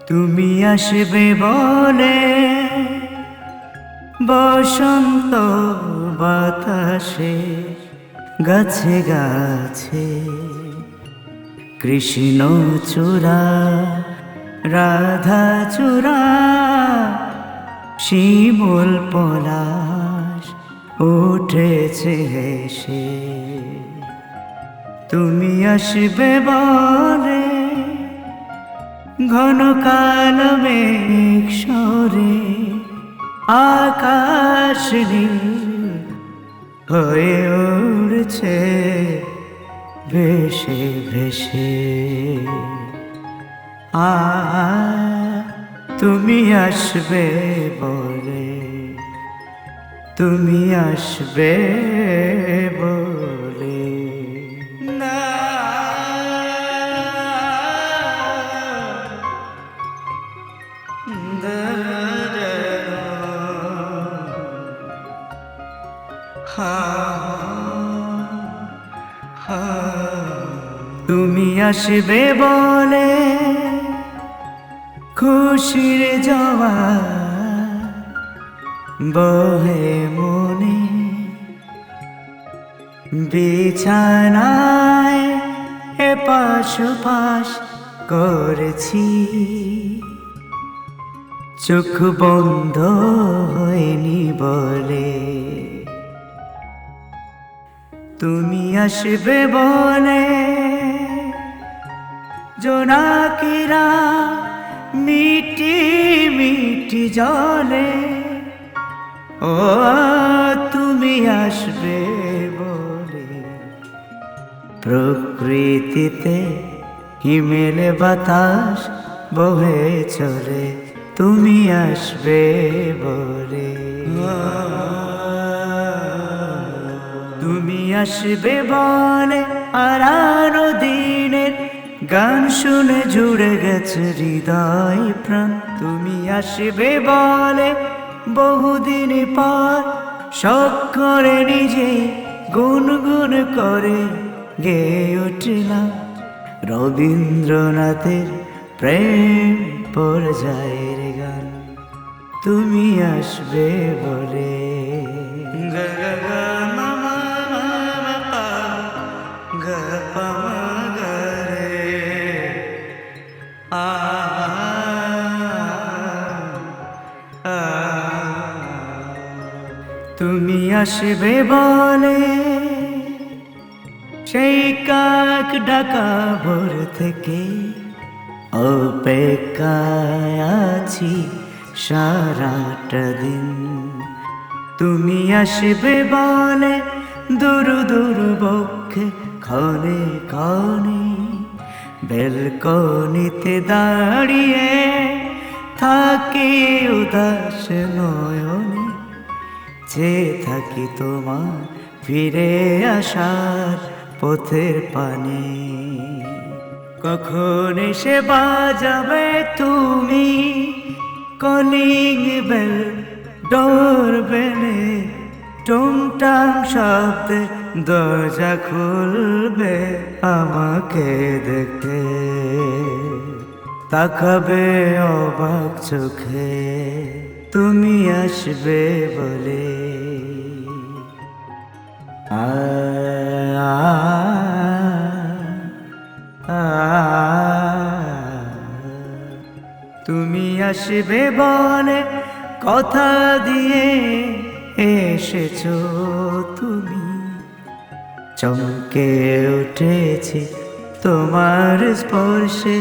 তুমি আসবে বলে বসন্ত বাতাসে গাছে গাছে কৃষ্ণ চূড়া রাধা চূড়া শিমুল পলাশ উঠেছে হেসে। তুমি আসবে বলে ঘন কালো মেঘ সরে আকাশ নীল হয়ে উড়ছে ভেসে ভেসে। তুমি আসবে বলে, তুমি আসবে বলে। না তুমি আসবে বলে খুশির জোয়ার বহে মনে, বিছানায় এপাশ ওপাশ করেছি, চোখ বন্ধ হয়নি বলে। তুমি আসবে বলে জোনাকিরা মিটি মিটি জলে, ও তুমি আসবে বলে প্রকৃতিতে হিমেল বাতাস বহে চলে। তুমি আসবে বলে, তুমি আসবে বলে আরানো দিনের গান শুনে জুড়ে গেছে হৃদয় প্রাণ। তুমি আসবে বলে বহুদিন পর শখ করে নিজে গুনগুন করে গেয়ে উঠলাম রবীন্দ্রনাথের প্রেম পর্যায়ের গান। তুমি আসবে বলে গা গা গা মা মা মা পা গা পা মা গা রে আ আ। তুমি আসবে বলে সেই কাক ডাকা ভোর থেকে অপেক্ষায় আছি সারাটা দিন। তুমি আসবে বলে দূর দূর বক্ষে ক্ষণে ক্ষণে বেলকনিতে দাঁড়িয়ে থাকি উদাস নয়নে, যে থাকি তোমার ফিরে আসার পথের পানে। কখন এসে বাজাবে তুমি কলিং বেল, ডোর বেলে টুংটাং শব্দে দরজা খুলবে আমাকে দেখে, তাকাবে অবাক চোখে। তুমি আসবে বলে তুমি আসবে বলে কথা দিয়ে এসেছো তুমি, চমকে উঠেছি তোমার স্পর্শে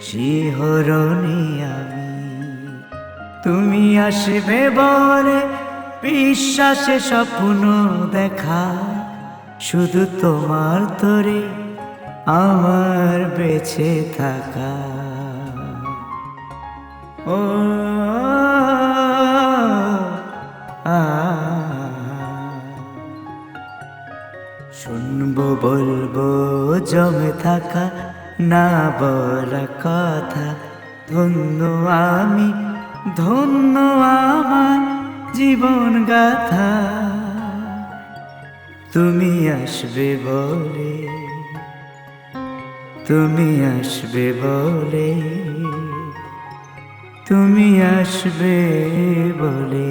শিহরণে আমি। তুমি আসবে বলে বিশ্বাসে স্বপ্ন দেখা, শুধু তোমার তরে আমার বেঁচে থাকা। ও শুনবো বলবো জমে থাকা না বলা কথা। ধন্য আমি, ধন্য আমার জীবন গাথা তুমি আসবে বলে, তুমি আসবে বলে, তুমি আসবে বলে।